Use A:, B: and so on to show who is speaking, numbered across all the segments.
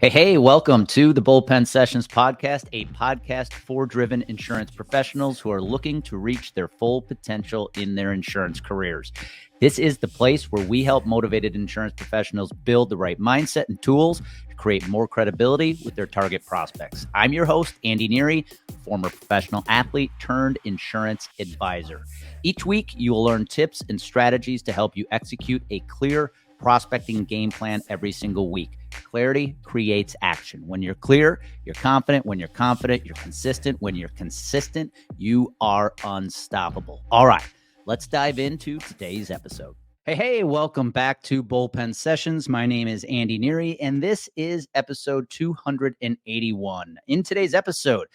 A: Hey, welcome to the Bullpen Sessions podcast, a podcast for driven insurance professionals who are looking to reach their full potential in their insurance careers. This is the place where we help motivated insurance professionals build the right mindset and tools to create more credibility with their target prospects. I'm your host, Andy Neary, former professional athlete turned insurance advisor. Each week, you will learn tips and strategies to help you execute a clear prospecting game plan every single week. Clarity creates action. When you're clear, you're confident. When you're confident, you're consistent. When you're consistent, you are unstoppable. All right, let's dive into today's episode. Hey, welcome back to Bullpen Sessions. My name is Andy Neary, and this is episode 281. In today's episode,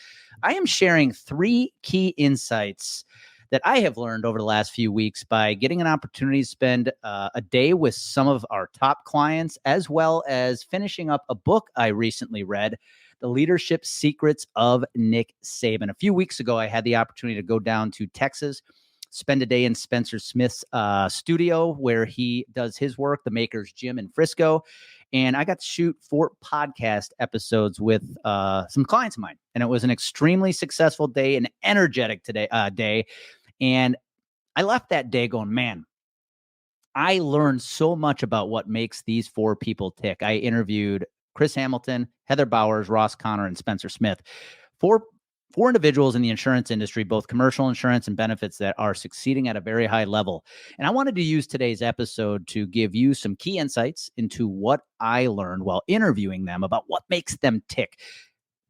A: I am sharing 3 key insights that I have learned over the last few weeks by getting an opportunity to spend a day with some of our top clients, as well as finishing up a book I recently read, The Leadership Secrets of Nick Saban. A few weeks ago, I had the opportunity to go down to Texas, spend a day in Spencer Smith's studio where he does his work, the Maker's Gym in Frisco. And I got to shoot 4 podcast episodes with some clients of mine. And it was an extremely successful day, an energetic day. And I left that day going, man, I learned so much about what makes these 4 people tick. I interviewed Chris Hamilton, Heather Bowers, Ross Conor, and Spencer Smith. Four individuals in the insurance industry, both commercial insurance and benefits, that are succeeding at a very high level. And I wanted to use today's episode to give you some key insights into what I learned while interviewing them about what makes them tick.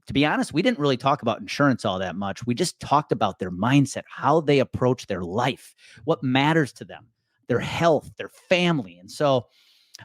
A: To be honest, we didn't really talk about insurance all that much. We just talked about their mindset, how they approach their life, what matters to them, their health, their family. And so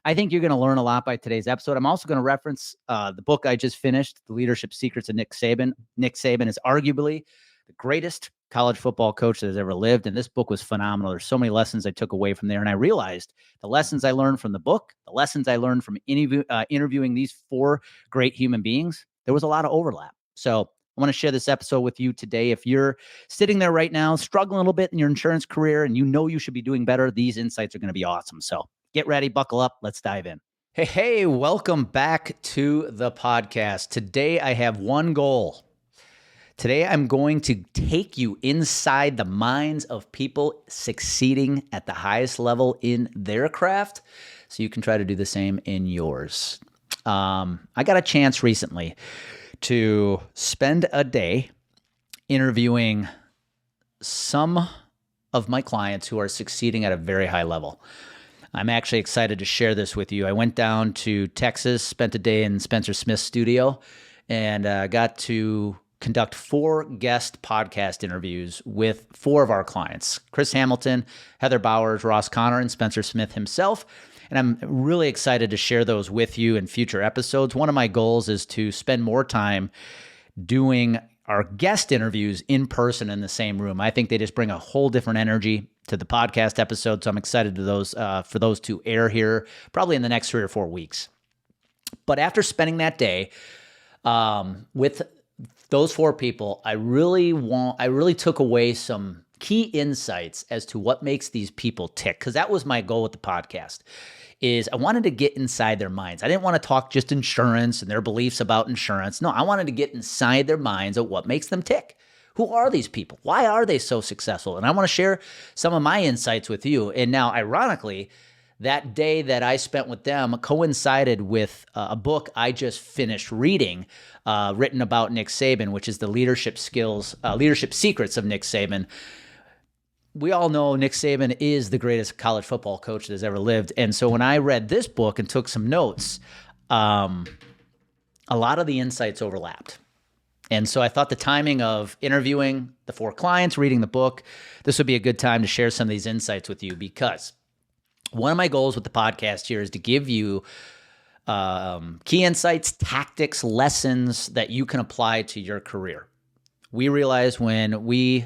A: I think you're going to learn a lot by today's episode. I'm also going to reference the book I just finished, The Leadership Secrets of Nick Saban. Nick Saban is arguably the greatest college football coach that has ever lived. And this book was phenomenal. There's so many lessons I took away from there. And I realized the lessons I learned from the book, the lessons I learned from interviewing these 4 great human beings, there was a lot of overlap. So I want to share this episode with you today. If you're sitting there right now, struggling a little bit in your insurance career and you know you should be doing better, these insights are going to be awesome. So get ready, buckle up. Let's dive in. Hey, welcome back to the podcast. Today I have one goal. Today I'm going to take you inside the minds of people succeeding at the highest level in their craft so you can try to do the same in yours. I got a chance recently to spend a day interviewing some of my clients who are succeeding at a very high level. I'm actually excited to share this with you. I went down to Texas, spent a day in Spencer Smith's studio, and got to conduct 4 guest podcast interviews with 4 of our clients: Chris Hamilton, Heather Bowers, Ross Conor, and Spencer Smith himself. And I'm really excited to share those with you in future episodes. One of my goals is to spend more time doing our guest interviews in person in the same room. I think they just bring a whole different energy to the podcast episode. So I'm excited for those to air here probably in the next 3 or 4 weeks. But after spending that day with those 4 people, I really took away some key insights as to what makes these people tick, because that was my goal with the podcast. Is I wanted to get inside their minds. I didn't want to talk just insurance and their beliefs about insurance. No, I wanted to get inside their minds of what makes them tick. Who are these people? Why are they so successful? And I want to share some of my insights with you. And now, ironically, that day that I spent with them coincided with a book I just finished reading, written about Nick Saban, which is the Leadership Secrets of Nick Saban. We all know Nick Saban is the greatest college football coach that has ever lived. And so when I read this book and took some notes, a lot of the insights overlapped. And so I thought the timing of interviewing the 4 clients, reading the book, this would be a good time to share some of these insights with you, because one of my goals with the podcast here is to give you key insights, tactics, lessons that you can apply to your career. We realize when we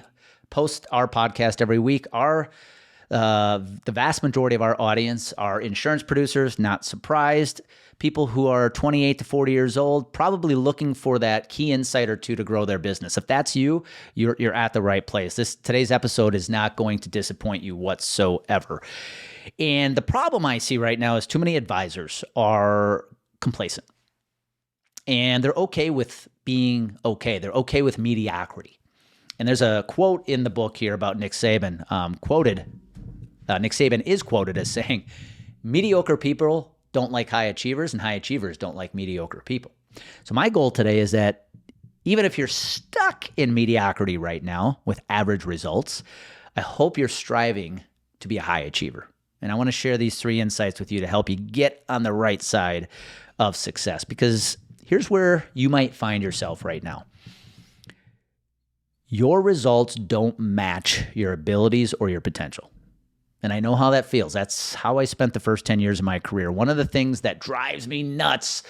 A: post our podcast every week, the vast majority of our audience are insurance producers, not surprised, people who are 28 to 40 years old, probably looking for that key insight or 2 to grow their business. If that's you, you're at the right place. Today's episode is not going to disappoint you whatsoever. And the problem I see right now is too many advisors are complacent. And they're okay with being okay. They're okay with mediocrity. And there's a quote in the book here about Nick Saban. Nick Saban is quoted as saying, mediocre people don't like high achievers, and high achievers don't like mediocre people. So my goal today is that even if you're stuck in mediocrity right now with average results, I hope you're striving to be a high achiever. And I want to share these 3 insights with you to help you get on the right side of success, because here's where you might find yourself right now. Your results don't match your abilities or your potential. And I know how that feels. That's how I spent the first 10 years of my career. One of the things that drives me nuts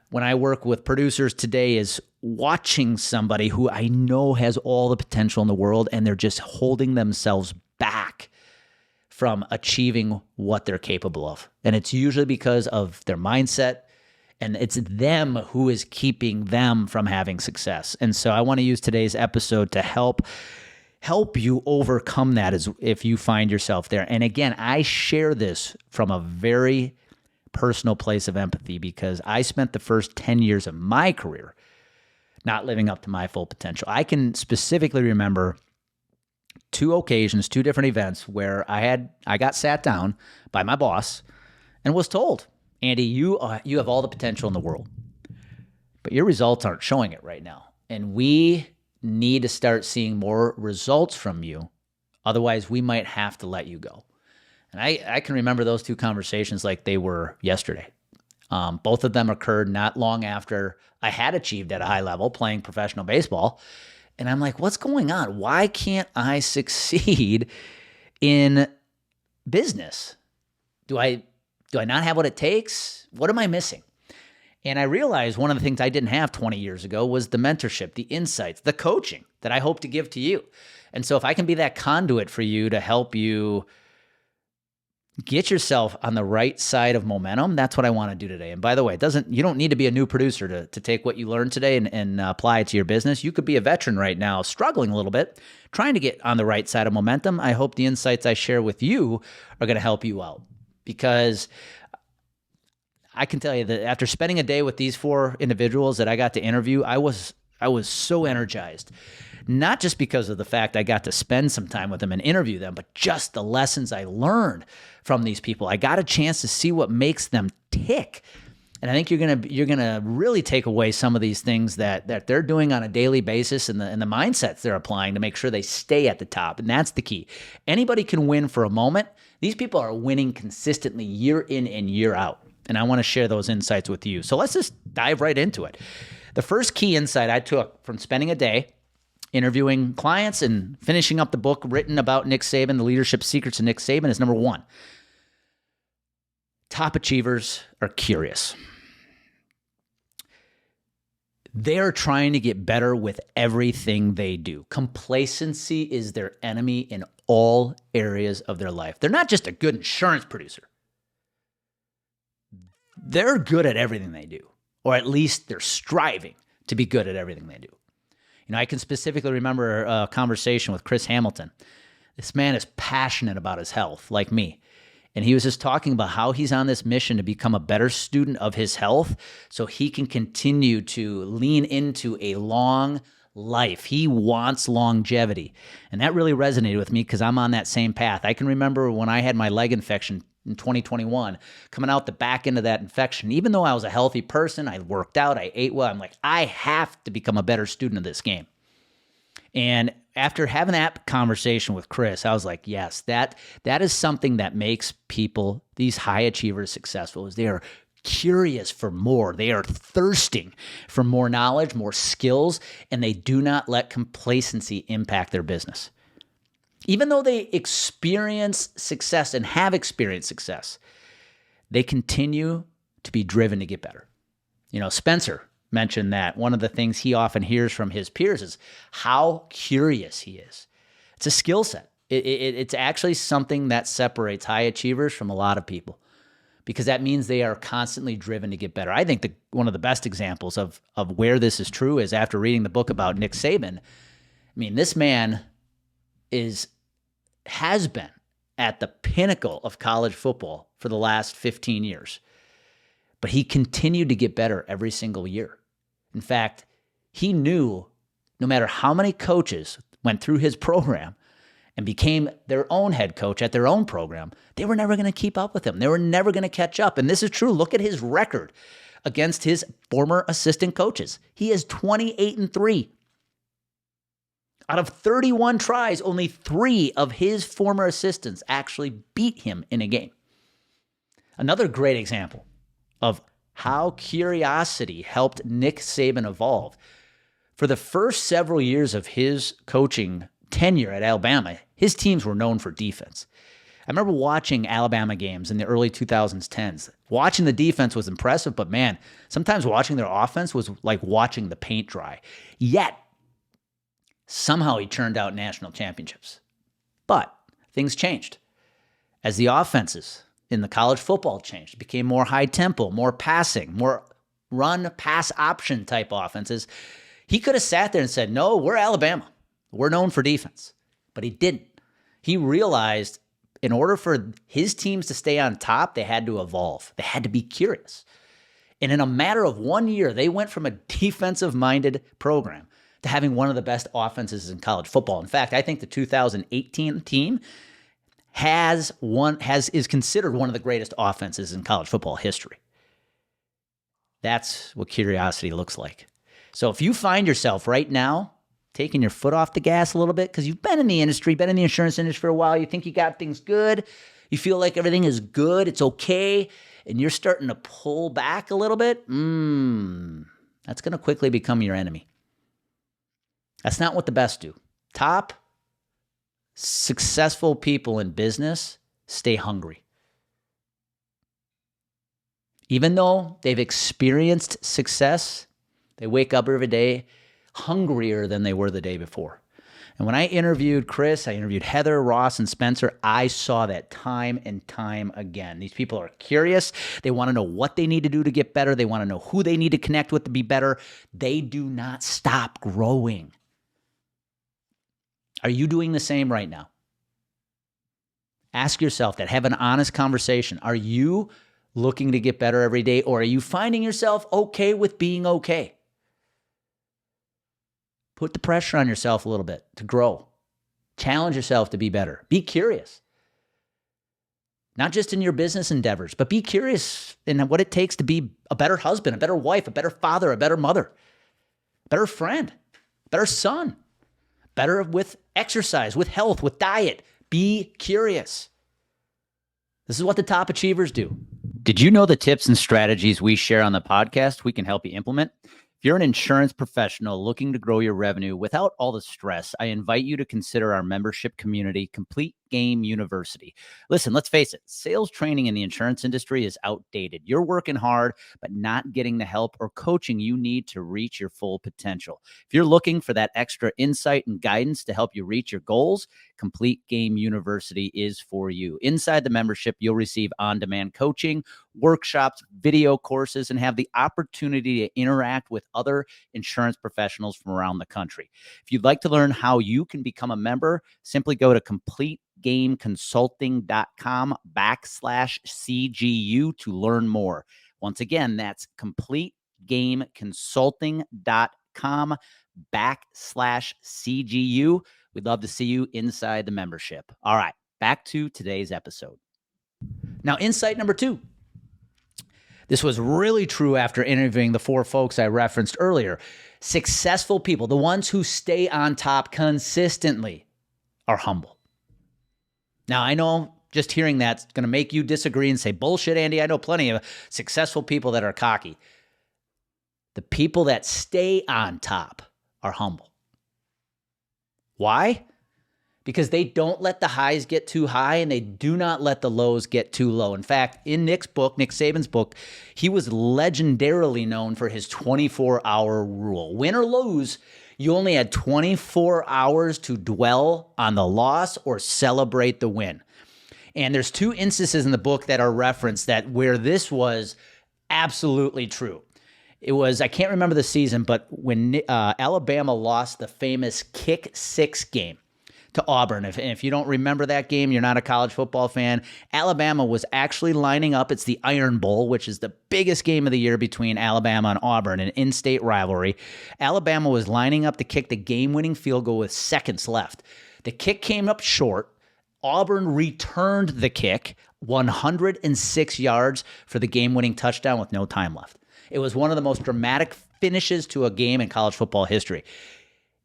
A: when I work with producers today is watching somebody who I know has all the potential in the world, and they're just holding themselves back from achieving what they're capable of. And it's usually because of their mindset, and it's them who is keeping them from having success. And so I want to use today's episode to help you overcome that as if you find yourself there. And again, I share this from a very personal place of empathy, because I spent the first 10 years of my career not living up to my full potential. I can specifically remember 2 occasions, 2 different events where I got sat down by my boss and was told, Andy, you have all the potential in the world, but your results aren't showing it right now. And we need to start seeing more results from you. Otherwise, we might have to let you go. And I can remember those 2 conversations like they were yesterday. Both of them occurred not long after I had achieved at a high level playing professional baseball. And I'm like, what's going on? Why can't I succeed in business? Do I not have what it takes? What am I missing? And I realized one of the things I didn't have 20 years ago was the mentorship, the insights, the coaching that I hope to give to you. And so if I can be that conduit for you to help you get yourself on the right side of momentum, that's what I want to do today. And by the way, you don't need to be a new producer to take what you learned today and apply it to your business. You could be a veteran right now, struggling a little bit, trying to get on the right side of momentum. I hope the insights I share with you are going to help you out, because I can tell you that after spending a day with these 4 individuals that I got to interview, I was so energized. Not just because of the fact I got to spend some time with them and interview them, but just the lessons I learned from these people. I got a chance to see what makes them tick. And I think you're gonna really take away some of these things that they're doing on a daily basis, and the mindsets they're applying to make sure they stay at the top. And that's the key. Anybody can win for a moment. These people are winning consistently year in and year out. And I want to share those insights with you. So let's just dive right into it. The first key insight I took from spending a day interviewing clients and finishing up the book written about Nick Saban, The Leadership Secrets of Nick Saban, is number 1. Top achievers are curious. They are trying to get better with everything they do. Complacency is their enemy in all areas of their life. They're not just a good insurance producer. They're good at everything they do, or at least they're striving to be good at everything they do. You know, I can specifically remember a conversation with Chris Hamilton. This man is passionate about his health, like me. And he was just talking about how he's on this mission to become a better student of his health so he can continue to lean into a long life. He wants longevity. And that really resonated with me because I'm on that same path. I can remember when I had my leg infection in 2021, coming out the back end of that infection, even though I was a healthy person, I worked out, I ate well, I'm like, I have to become a better student of this game. And after having that conversation with Chris, I was like, yes, that is something that makes people, these high achievers, successful, is they are curious for more. They are thirsting for more knowledge, more skills, and they do not let complacency impact their business. Even though they experience success and have experienced success, they continue to be driven to get better. You know, Spencer mentioned that one of the things he often hears from his peers is how curious he is. It's a skill set. It's actually something that separates high achievers from a lot of people, because that means they are constantly driven to get better. I think one of the best examples of where this is true is after reading the book about Nick Saban. I mean, this man has been at the pinnacle of college football for the last 15 years. but he continued to get better every single year. In fact, he knew no matter how many coaches went through his program and became their own head coach at their own program, they were never going to keep up with him. They were never going to catch up. And this is true. Look at his record against his former assistant coaches. He is 28-3. Out of 31 tries, only 3 of his former assistants actually beat him in a game. Another great example of how curiosity helped Nick Saban evolve. For the first several years of his coaching tenure at Alabama, his teams were known for defense. I remember watching Alabama games in the early 2010s. Watching the defense was impressive, but man, sometimes watching their offense was like watching the paint dry. Yet, somehow he churned out national championships. But things changed. As the offenses in the college football changed, it became more high tempo, more passing, more run pass option type offenses. He could have sat there and said, no, we're Alabama. We're known for defense. But he didn't. He realized in order for his teams to stay on top, they had to evolve. They had to be curious. And in a matter of 1 year, they went from a defensive-minded program to having one of the best offenses in college football. In fact, I think the 2018 team is considered one of the greatest offenses in college football history. That's what curiosity looks like. So if you find yourself right now taking your foot off the gas a little bit because you've been in the industry, been in the insurance industry for a while, you think you got things good, you feel like everything is good, it's okay, and you're starting to pull back a little bit, that's going to quickly become your enemy. That's not what the best do. Top successful people in business stay hungry. Even though they've experienced success, they wake up every day hungrier than they were the day before. And when I interviewed Chris, I interviewed Heather, Ross, and Spencer, I saw that time and time again. These people are curious. They want to know what they need to do to get better. They want to know who they need to connect with to be better. They do not stop growing. Are you doing the same right now? Ask yourself that. Have an honest conversation. Are you looking to get better every day, or are you finding yourself okay with being okay? Put the pressure on yourself a little bit to grow. Challenge yourself to be better. Be curious. Not just in your business endeavors, but be curious in what it takes to be a better husband, a better wife, a better father, a better mother, a better friend, a better son, better with exercise, with health, with diet. Be curious. This is what the top achievers do. Did you know the tips and strategies we share on the podcast we can help you implement? If you're an insurance professional looking to grow your revenue without all the stress, I invite you to consider our membership community, Complete Game University. Listen, let's face it, sales training in the insurance industry is outdated. You're working hard, but not getting the help or coaching you need to reach your full potential. If you're looking for that extra insight and guidance to help you reach your goals, Complete Game University is for you. Inside the membership, you'll receive on-demand coaching, workshops, video courses, and have the opportunity to interact with other insurance professionals from around the country. If you'd like to learn how you can become a member, simply go to CompleteGameConsulting.com/CGU to learn more. Once again, that's CompleteGameConsulting.com/CGU. We'd love to see you inside the membership. All right, back to today's episode. Now, insight number 2. This was really true after interviewing the 4 folks I referenced earlier. Successful people, the ones who stay on top consistently, are humble. Now, I know just hearing that's going to make you disagree and say, bullshit, Andy. I know plenty of successful people that are cocky. The people that stay on top are humble. Why? Because they don't let the highs get too high and they do not let the lows get too low. In fact, in Nick Saban's book, he was legendarily known for his 24-hour rule. Win or lose, you only had 24 hours to dwell on the loss or celebrate the win. And there's 2 instances in the book that are referenced that where this was absolutely true. It was, I can't remember the season, but when Alabama lost the famous kick 6 game. to Auburn. If you don't remember that game, you're not a college football fan. Alabama was actually lining up. It's the Iron Bowl, which is the biggest game of the year between Alabama and Auburn, an in-state rivalry. Alabama was lining up to kick the game-winning field goal with seconds left. The kick came up short. Auburn returned the kick 106 yards for the game-winning touchdown with no time left. It was one of the most dramatic finishes to a game in college football history.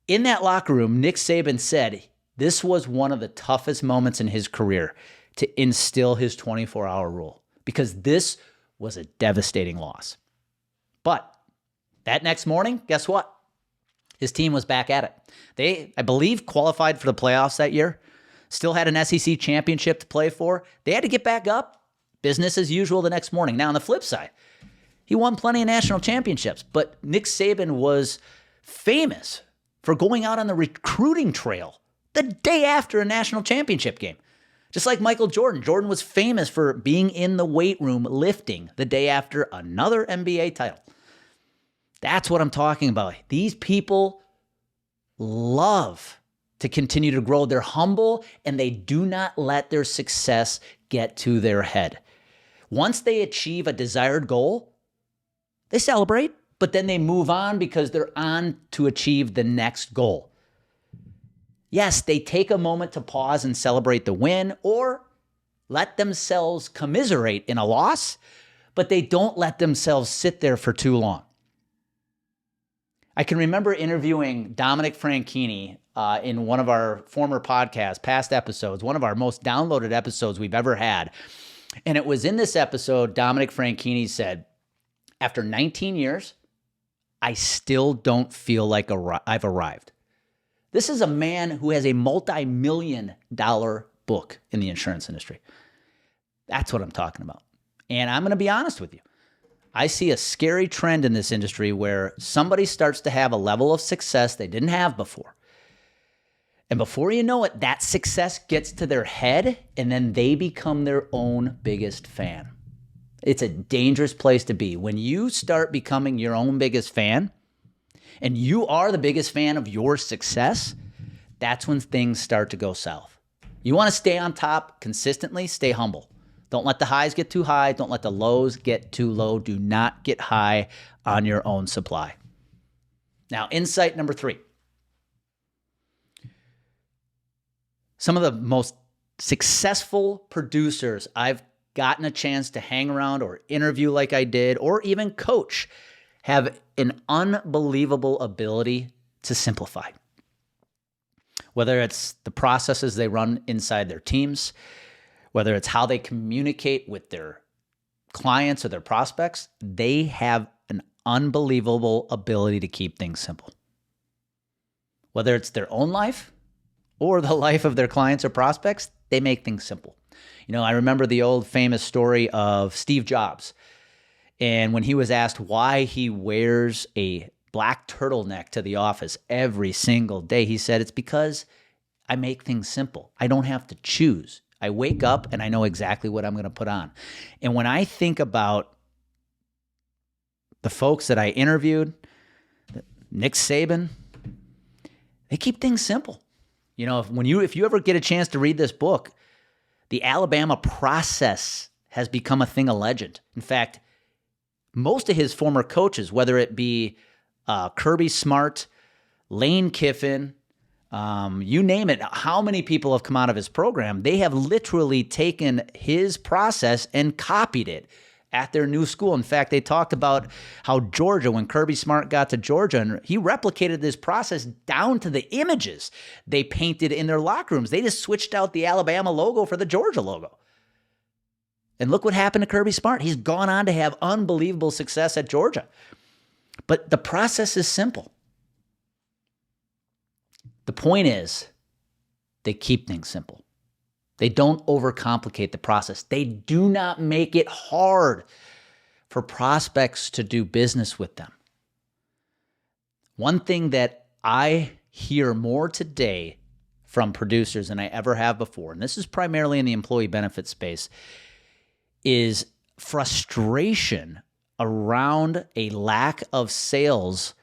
A: In that locker room, Nick Saban said this was one of the toughest moments in his career to instill his 24-hour rule because this was a devastating loss. But that next morning, guess what? His team was back at it. They, I believe, qualified for the playoffs that year, still had an SEC championship to play for. They had to get back up. Business as usual the next morning. Now, on the flip side, he won plenty of national championships, but Nick Saban was famous for going out on the recruiting trail the day after a national championship game. Just like Michael Jordan. Jordan was famous for being in the weight room lifting the day after another NBA title. That's what I'm talking about. These people love to continue to grow. They're humble, and they do not let their success get to their head. Once they achieve a desired goal, they celebrate, but then they move on because they're on to achieve the next goal. Yes, they take a moment to pause and celebrate the win or let themselves commiserate in a loss, but they don't let themselves sit there for too long. I can remember interviewing Dominic Franchini in one of our former podcasts, past episodes, one of our most downloaded episodes we've ever had. And it was in this episode, Dominic Franchini said, after 19 years, I still don't feel like I've arrived. This is a man who has a multi-million-dollar book in the insurance industry. That's what I'm talking about. And I'm going to be honest with you. I see a scary trend in this industry where somebody starts to have a level of success they didn't have before. And before you know it, that success gets to their head, and then they become their own biggest fan. It's a dangerous place to be. When you start becoming your own biggest fan, and you are the biggest fan of your success, that's when things start to go south. You want to stay on top consistently, stay humble. Don't let the highs get too high. Don't let the lows get too low. Do not get high on your own supply. Now, insight number 3. Some of the most successful producers I've gotten a chance to hang around or interview like I did, or even coach, have an unbelievable ability to simplify. Whether it's the processes they run inside their teams, whether it's how they communicate with their clients or their prospects, they have an unbelievable ability to keep things simple. Whether it's their own life or the life of their clients or prospects, they make things simple. You know, I remember the old famous story of Steve Jobs. And when he was asked why he wears a black turtleneck to the office every single day, he said, it's because I make things simple. I don't have to choose. I wake up and I know exactly what I'm going to put on. And when I think about the folks that I interviewed, Nick Saban, they keep things simple. You know, if you ever get a chance to read this book, the Alabama process has become a thing of legend. In fact, most of his former coaches, whether it be Kirby Smart, Lane Kiffin, you name it, how many people have come out of his program, they have literally taken his process and copied it at their new school. In fact, they talked about how Georgia, when Kirby Smart got to Georgia, and he replicated this process down to the images they painted in their locker rooms. They just switched out the Alabama logo for the Georgia logo. And look what happened to Kirby Smart. He's gone on to have unbelievable success at Georgia. But the process is simple. The point is, they keep things simple. They don't overcomplicate the process. They do not make it hard for prospects to do business with them. One thing that I hear more today from producers than I ever have before, and this is primarily in the employee benefit space, is frustration around a lack of sales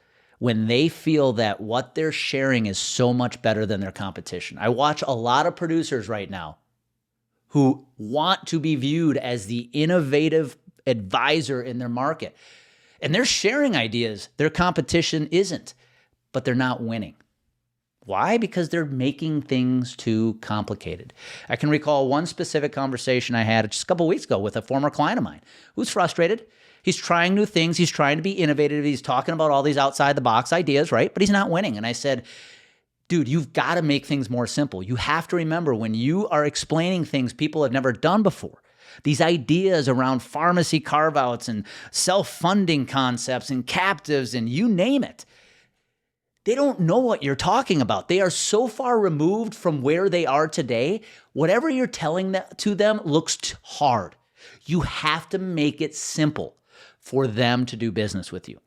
A: when they feel that what they're sharing is so much better than their competition. I watch a lot of producers right now who want to be viewed as the innovative advisor in their market. And they're sharing ideas their competition isn't, but they're not winning. Why? Because they're making things too complicated. I can recall one specific conversation I had just a couple of weeks ago with a former client of mine who's frustrated. He's trying new things. He's trying to be innovative. He's talking about all these outside the box ideas, right? But he's not winning. And I said, dude, you've got to make things more simple. You have to remember when you are explaining things people have never done before, these ideas around pharmacy carve-outs and self-funding concepts and captives and you name it, they don't know what you're talking about. They are so far removed from where they are today. Whatever you're telling to them looks hard. You have to make it simple for them to do business with you.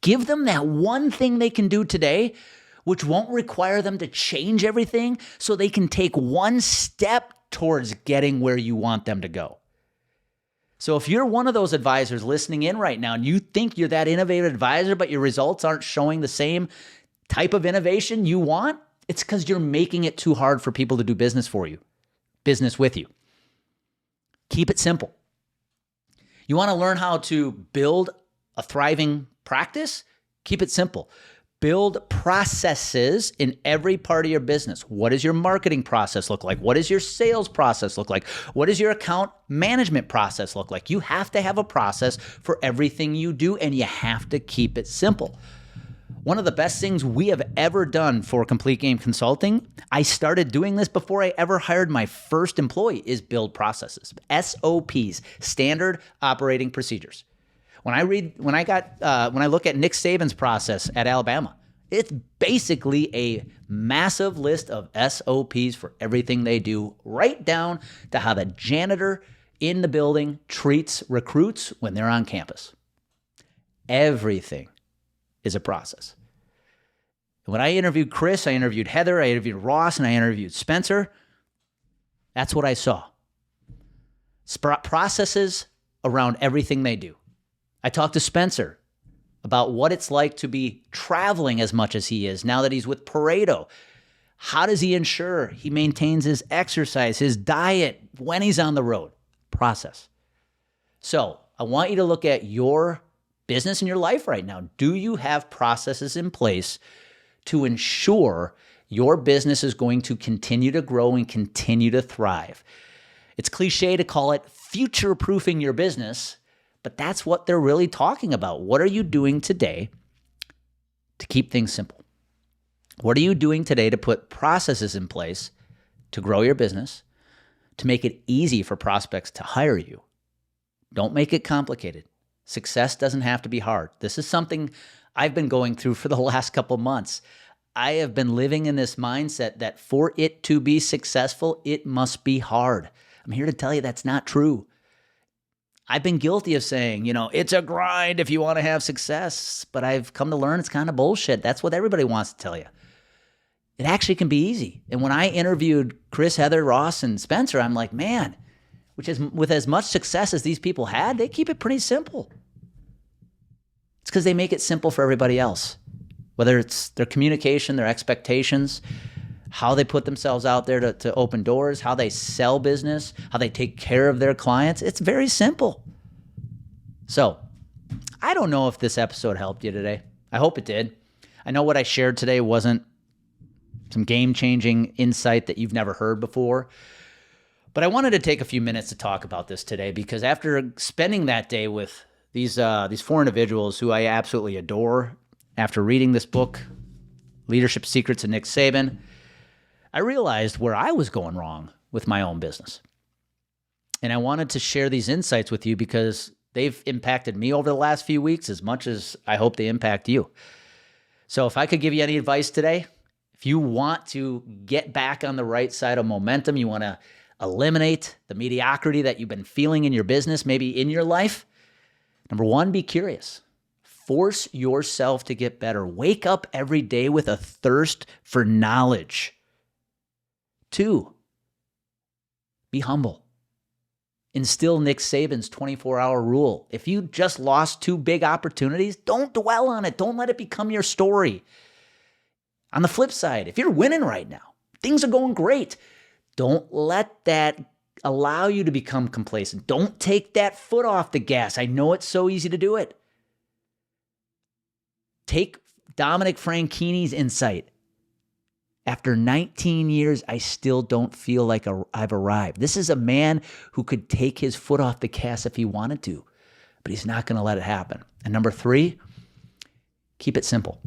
A: Give them that one thing they can do today, which won't require them to change everything, so they can take one step towards getting where you want them to go. So if you're one of those advisors listening in right now and you think you're that innovative advisor, but your results aren't showing the same type of innovation you want, it's because you're making it too hard for people to do business with you. Keep it simple. You want to learn how to build a thriving practice? Keep it simple. Build processes in every part of your business. What does your marketing process look like? What does your sales process look like? What does your account management process look like? You have to have a process for everything you do, and you have to keep it simple. One of the best things we have ever done for Complete Game Consulting, I started doing this before I ever hired my first employee, is build processes. SOPs, standard operating procedures. When I look at Nick Saban's process at Alabama, it's basically a massive list of SOPs for everything they do, right down to how the janitor in the building treats recruits when they're on campus. Everything is a process. When I interviewed Chris, I interviewed Heather, I interviewed Ross, and I interviewed Spencer. That's what I saw. Processes around everything they do. I talked to Spencer about what it's like to be traveling as much as he is now that he's with Pareto. How does he ensure he maintains his exercise, his diet when he's on the road? Process. So I want you to look at your business and your life right now. Do you have processes in place to ensure your business is going to continue to grow and continue to thrive? It's cliche to call it future-proofing your business, but that's what they're really talking about. What are you doing today to keep things simple? What are you doing today to put processes in place to grow your business, to make it easy for prospects to hire you? Don't make it complicated. Success doesn't have to be hard. This is something I've been going through for the last couple months. I have been living in this mindset that for it to be successful, it must be hard. I'm here to tell you that's not true. I've been guilty of saying, it's a grind if you want to have success, but I've come to learn it's kind of bullshit. That's what everybody wants to tell you. It actually can be easy. And when I interviewed Chris, Heather, Ross, and Spencer, I'm like, man, with as much success as these people had, they keep it pretty simple. It's because they make it simple for everybody else, whether it's their communication, their expectations, how they put themselves out there to open doors, how they sell business, how they take care of their clients. It's very simple. So I don't know if this episode helped you today. I hope it did. I know what I shared today wasn't some game-changing insight that you've never heard before, but I wanted to take a few minutes to talk about this today because after spending that day with these four individuals who I absolutely adore, after reading this book, Leadership Secrets of Nick Saban, I realized where I was going wrong with my own business. And I wanted to share these insights with you because they've impacted me over the last few weeks as much as I hope they impact you. So if I could give you any advice today, if you want to get back on the right side of momentum, you want to eliminate the mediocrity that you've been feeling in your business, maybe in your life, number one, be curious. Force yourself to get better. Wake up every day with a thirst for knowledge. 2, be humble. instill Nick Saban's 24-hour rule. If you just lost 2 big opportunities, don't dwell on it. Don't let it become your story. On the flip side, if you're winning right now, things are going great, don't let that allow you to become complacent. Don't take that foot off the gas. I know it's so easy to do it. Take Dominic Franchini's insight. After 19 years, I still don't feel like I've arrived. This is a man who could take his foot off the gas if he wanted to, but he's not going to let it happen. And number 3, keep it simple.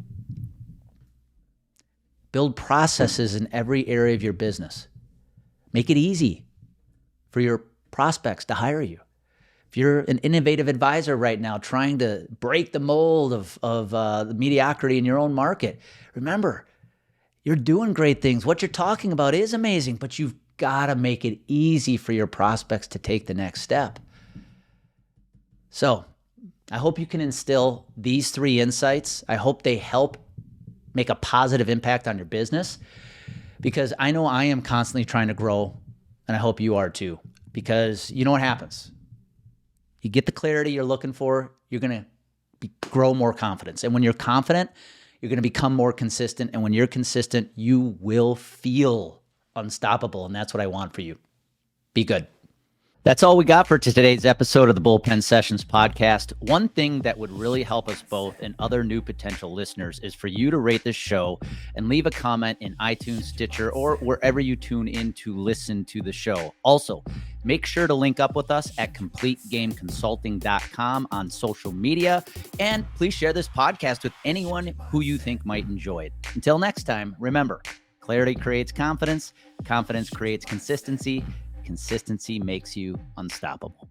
A: Build processes in every area of your business. Make it easy for your prospects to hire you. If you're an innovative advisor right now trying to break the mold of the mediocrity in your own market, remember, you're doing great things. What you're talking about is amazing, but you've got to make it easy for your prospects to take the next step. So I hope you can instill these 3 insights. I hope they help make a positive impact on your business, because I know I am constantly trying to grow, and I hope you are too, because you know what happens. You get the clarity you're looking for, you're going to grow more confidence. And when you're confident, you're going to become more consistent. And when you're consistent, you will feel unstoppable. And that's what I want for you. Be good. That's all we got for today's episode of the Bullpen Sessions podcast. One thing that would really help us both and other new potential listeners is for you to rate this show and leave a comment in iTunes, Stitcher, or wherever you tune in to listen to the show. Also, make sure to link up with us at CompleteGameConsulting.com on social media. And please share this podcast with anyone who you think might enjoy it. Until next time, remember, clarity creates confidence. Confidence creates consistency. Consistency makes you unstoppable.